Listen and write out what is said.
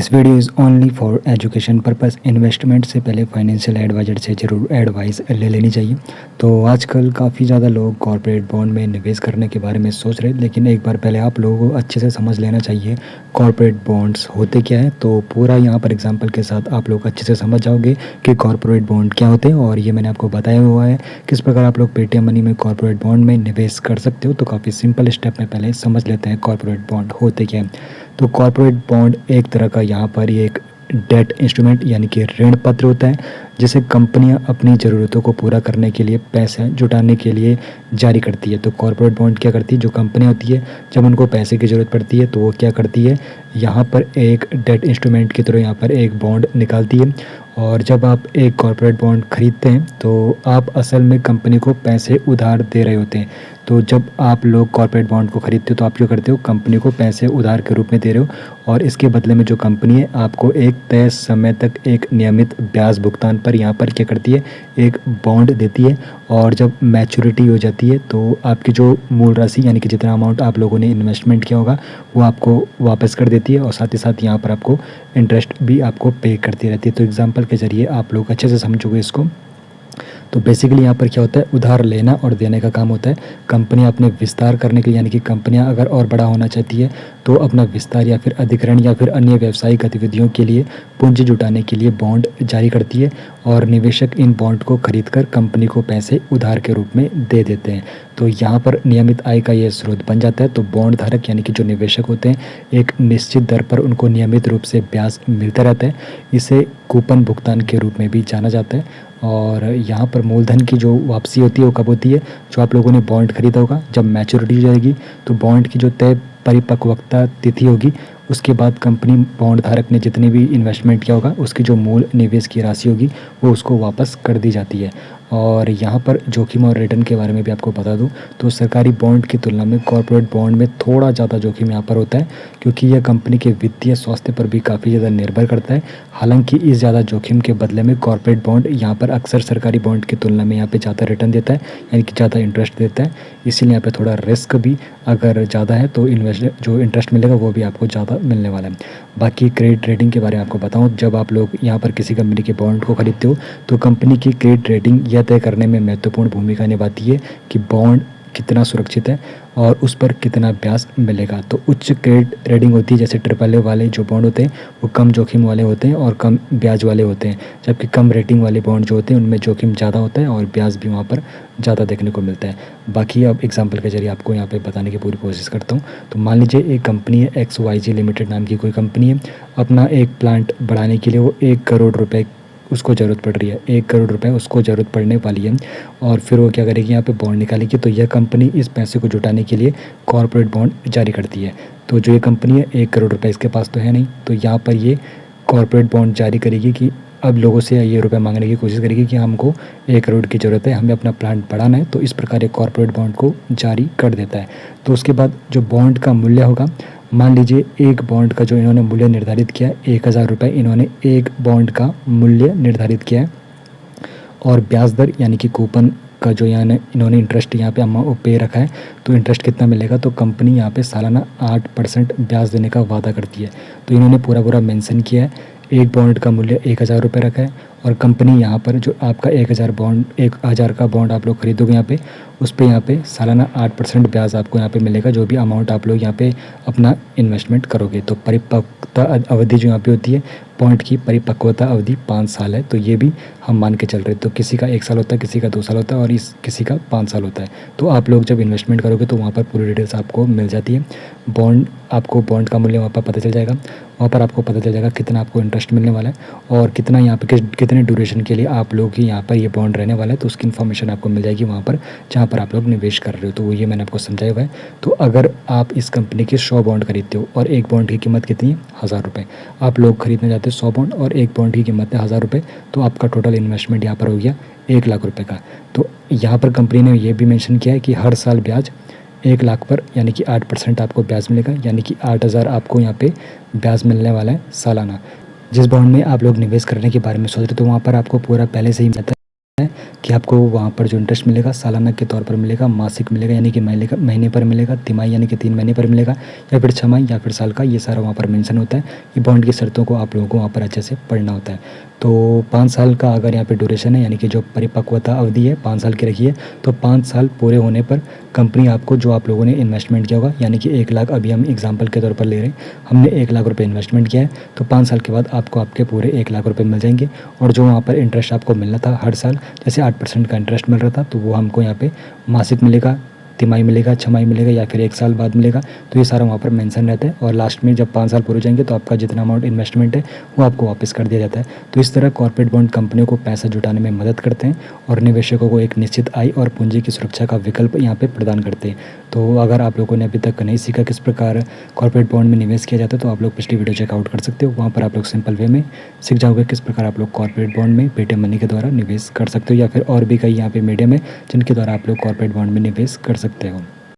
This video is only for education purpose. Investment से पहले financial adviser से ज़रूर एडवाइस ले लेनी चाहिए। तो आजकल काफ़ी ज़्यादा लोग कॉर्पोरेट बॉन्ड में निवेश करने के बारे में सोच रहे हैं, लेकिन एक बार पहले आप लोगों को अच्छे से समझ लेना चाहिए कॉर्पोरेट बॉन्ड्स होते क्या है। तो पूरा यहाँ पर एग्जांपल के साथ आप लोग अच्छे से समझ जाओगे कि कॉर्पोरेट बॉन्ड क्या होते हैं, और ये मैंने आपको बताया हुआ है किस प्रकार आप लोग पेटीएम मनी में कॉर्पोरेट बॉन्ड में निवेश कर सकते हो। तो काफ़ी सिंपल स्टेप में पहले समझ लेते हैं कॉर्पोरेट बॉन्ड होते क्या है। तो कॉर्पोरेट बॉन्ड एक तरह का यहाँ पर ये एक डेट इंस्ट्रूमेंट यानी कि ऋण पत्र होता है, जिसे कंपनियां अपनी ज़रूरतों को पूरा करने के लिए पैसे जुटाने के लिए जारी करती है। तो कॉर्पोरेट बॉन्ड क्या करती है, जो कंपनियां होती है जब उनको पैसे की ज़रूरत पड़ती है तो वो क्या करती है, यहाँ पर एक डेट इंस्ट्रूमेंट की तरह यहाँ पर एक बॉन्ड निकालती है। और जब आप एक कॉर्पोरेट बॉन्ड खरीदते हैं तो आप असल में कंपनी को पैसे उधार दे रहे होते हैं। तो जब आप लोग कॉर्पोरेट बॉन्ड को खरीदते हो तो आप क्या करते हो, कंपनी को पैसे उधार के रूप में दे रहे हो, और इसके बदले में जो कंपनी है आपको एक तय समय तक एक नियमित ब्याज भुगतान पर यहाँ पर क्या करती है, एक बॉन्ड देती है। और जब मैच्योरिटी हो जाती है तो आपकी जो मूल राशि यानी कि जितना अमाउंट आप लोगों ने इन्वेस्टमेंट किया होगा वो आपको वापस कर देती है, और साथ ही साथ यहाँ पर आपको इंटरेस्ट भी आपको पे करती रहती है। तो एग्जांपल के ज़रिए आप लोग अच्छे से समझोगे इसको। तो बेसिकली यहाँ पर क्या होता है, उधार लेना और देने का काम होता है। कंपनियाँ अपने विस्तार करने के लिए, यानी कि कंपनियाँ अगर और बड़ा होना चाहती है तो अपना विस्तार या फिर अधिग्रहण या फिर अन्य व्यावसायिक गतिविधियों के लिए पूंजी जुटाने के लिए बॉन्ड जारी करती है, और निवेशक इन बॉन्ड को खरीदकर कंपनी को पैसे उधार के रूप में दे देते हैं। तो यहाँ पर नियमित आय का ये स्रोत बन जाता है। तो बॉन्ड धारक यानी कि जो निवेशक होते हैं, एक निश्चित दर पर उनको नियमित रूप से ब्याज मिलता रहता है। इसे कूपन भुगतान के रूप में भी जाना जाता है। और यहाँ पर मूलधन की जो वापसी होती है वो कब होती है, जो आप लोगों ने बॉन्ड खरीदा होगा जब मैच्योरिटी हो जाएगी, तो बॉन्ड की जो तय परिपक्वता तिथि होगी उसके बाद कंपनी बॉन्ड धारक ने जितने भी इन्वेस्टमेंट किया होगा उसकी जो मूल निवेश की राशि होगी वो उसको वापस कर दी जाती है। और यहाँ पर जोखिम और रिटर्न के बारे में भी आपको बता दूं तो सरकारी बॉन्ड की तुलना में कॉर्पोरेट बॉन्ड में थोड़ा ज़्यादा जोखिम यहाँ पर होता है, क्योंकि यह कंपनी के वित्तीय स्वास्थ्य पर भी काफ़ी ज़्यादा निर्भर करता है। हालांकि इस ज़्यादा जोखिम के बदले में कॉर्पोरेट बॉन्ड यहाँ पर अक्सर सरकारी बॉन्ड की तुलना में यहाँ पर ज़्यादा रिटर्न देता है, यानी कि ज़्यादा इंटरेस्ट देता है। इसीलिए यहाँ पर थोड़ा रिस्क भी अगर ज़्यादा है तो जो इंटरेस्ट मिलेगा वो भी आपको ज़्यादा मिलने वाला है। बाकी क्रेडिट रेटिंग के बारे में आपको बताऊं, जब आप लोग यहाँ पर किसी कंपनी के बॉन्ड को खरीदते हो तो कंपनी की क्रेडिट रेटिंग यह तय करने में महत्वपूर्ण भूमिका निभाती है कि बॉन्ड कितना सुरक्षित है और उस पर कितना ब्याज मिलेगा। तो उच्च क्रेडिट रेटिंग होती है, जैसे ट्रिपल ए वाले जो बॉन्ड होते हैं वो कम जोखिम वाले होते हैं और कम ब्याज वाले होते हैं, जबकि कम रेटिंग वाले बॉन्ड जो होते हैं उनमें जोखिम ज़्यादा होता है और ब्याज भी वहाँ पर ज़्यादा देखने को मिलता है। बाकी अब एग्जाम्पल के जरिए आपको यहाँ पे बताने की पूरी कोशिश करता हूँ। तो मान लीजिए एक कंपनी है XYZ लिमिटेड नाम की कोई कंपनी है, अपना एक प्लांट बढ़ाने के लिए वो 1 करोड़ रुपए उसको ज़रूरत पड़ रही है, 1 करोड़ रुपए उसको ज़रूरत पड़ने वाली है। और फिर वो क्या करेगी, यहाँ पे बॉन्ड निकालेगी। तो यह कंपनी इस पैसे को जुटाने के लिए कॉर्पोरेट बॉन्ड जारी करती है। तो जो ये कंपनी है 1 करोड़ रुपए इसके पास तो है नहीं, तो यहाँ पर ये कॉर्पोरेट बॉन्ड जारी करेगी कि अब लोगों से ये रुपए मांगने की कोशिश करेगी कि हमको 1 करोड़ की ज़रूरत है, हमें अपना प्लांट बढ़ाना है। तो इस प्रकार एक कॉर्पोरेट बॉन्ड को जारी कर देता है। तो उसके बाद जो बॉन्ड का मूल्य होगा, मान लीजिए एक बॉन्ड का जो इन्होंने मूल्य निर्धारित किया है 1000 रुपये, इन्होंने एक बॉन्ड का मूल्य निर्धारित किया है, और ब्याज दर यानी कि कूपन का जो यहाँ इन्होंने इंटरेस्ट यहाँ पे अमाउंट पे रखा है, तो इंटरेस्ट कितना मिलेगा, तो कंपनी यहाँ पे सालाना 8% ब्याज देने का वादा करती है। तो इन्होंने पूरा मेंशन किया है, एक बॉन्ड का मूल्य 1000 रुपये रखा है, और कंपनी यहाँ पर जो आपका 1000 का बॉन्ड आप लोग खरीदोगे यहाँ पे, उस पर यहाँ पे सालाना 8% ब्याज आपको यहाँ पे मिलेगा, जो भी अमाउंट आप लोग यहाँ पे अपना इन्वेस्टमेंट करोगे। तो परिपक्वता अवधि जो यहाँ पे होती है, बॉन्ड की परिपक्वता अवधि 5 साल है। तो ये भी हम मान के चल रहे हैं। तो किसी का 1 साल होता है, किसी का 2 साल होता है, और किसी का 5 साल होता है। तो आप लोग जब इन्वेस्टमेंट करोगे तो वहाँ पर पूरी डिटेल्स आपको मिल जाती है। आपको बॉन्ड का मूल्य वहाँ पर पता चल जाएगा, वहाँ पर आपको पता चल जाएगा कितना आपको इंटरेस्ट मिलने वाला है, और कितना यहाँ पे कितने ड्यूरेशन के लिए आप लोग की यहाँ पर ये बॉन्ड रहने वाला है। तो उसकी इन्फॉर्मेशन आपको मिल जाएगी वहाँ पर जहाँ पर आप लोग निवेश कर रहे हो। तो वो ये मैंने आपको समझाया हुआ है। तो अगर आप इस कंपनी के 100 बॉन्ड खरीदते हो और एक बॉन्ड की कीमत कितनी है, 1000 रुपये, आप लोग खरीदना चाहते हो 100 बॉन्ड और एक बॉन्ड की कीमत है 1000 रुपये, तो आपका टोटल इन्वेस्टमेंट यहाँ पर हो गया 1 लाख रुपये का। तो यहाँ पर कंपनी ने ये भी मेंशन किया है कि हर साल ब्याज 1 लाख पर यानी कि 8% आपको ब्याज मिलेगा, यानी कि 8000 आपको यहाँ पे ब्याज मिलने वाला है सालाना। जिस बॉन्ड में आप लोग निवेश करने के बारे में सोच रहे हो तो वहाँ पर आपको पूरा पहले से ही मिलता है कि आपको वहाँ पर जो इंटरेस्ट मिलेगा सालाना के तौर पर मिलेगा, मासिक मिलेगा यानी कि महीने पर मिलेगा, तिमाही यानी कि 3 महीने पर मिलेगा, या फिर छमाही या फिर साल का, ये सारा वहाँ पर मेंशन होता है। ये बॉन्ड की शर्तों को आप लोगों को वहाँ पर अच्छे से पढ़ना होता है। तो 5 साल का अगर यहाँ पे ड्यूरेशन है यानी कि जो परिपक्वता अवधि है 5 साल की रखी है, तो 5 साल पूरे होने पर कंपनी आपको जो आप लोगों ने इन्वेस्टमेंट किया होगा यानी कि 1 लाख, अभी हम एग्जांपल के तौर पर ले रहे हैं, हमने 1 लाख रुपए इन्वेस्टमेंट किया है, तो 5 साल के बाद आपको आपके पूरे 1 लाख रुपए मिल जाएंगे। और जो वहाँ पर इंटरेस्ट आपको मिलना था हर साल, जैसे 8% का इंटरेस्ट मिल रहा था, तो वो हमको यहाँ पे मासिक मिलेगा, तिमाही मिलेगा, छमाही मिलेगा या फिर 1 साल बाद मिलेगा। तो ये सारा वहाँ पर मेंशन रहता है और लास्ट में जब 5 साल पूरे हो जाएंगे तो आपका जितना अमाउंट इन्वेस्टमेंट है वो आपको वापस कर दिया जाता है। तो इस तरह कॉर्पोरेट बॉन्ड कंपनियों को पैसा जुटाने में मदद करते हैं और निवेशकों को एक निश्चित आय और पूंजी की सुरक्षा का विकल्प यहाँ पे प्रदान करते हैं। तो अगर आप लोगों ने अभी तक नहीं सीखा किस प्रकार कॉर्पोरेट बॉन्ड में निवेश किया जाता है, तो आप लोग पिछली वीडियो चेकआउट कर सकते हो। वहाँ पर आप लोग सिंपल वे में सीख जाओगे किस प्रकार आप लोग कॉर्पोरेट बॉन्ड में पेटीएम मनी के द्वारा निवेश कर सकते हो, या फिर और भी कई यहाँ पे मीडियम है जिनके द्वारा आप लोग कॉर्पोरेट बॉन्ड में निवेश कर सकते हो।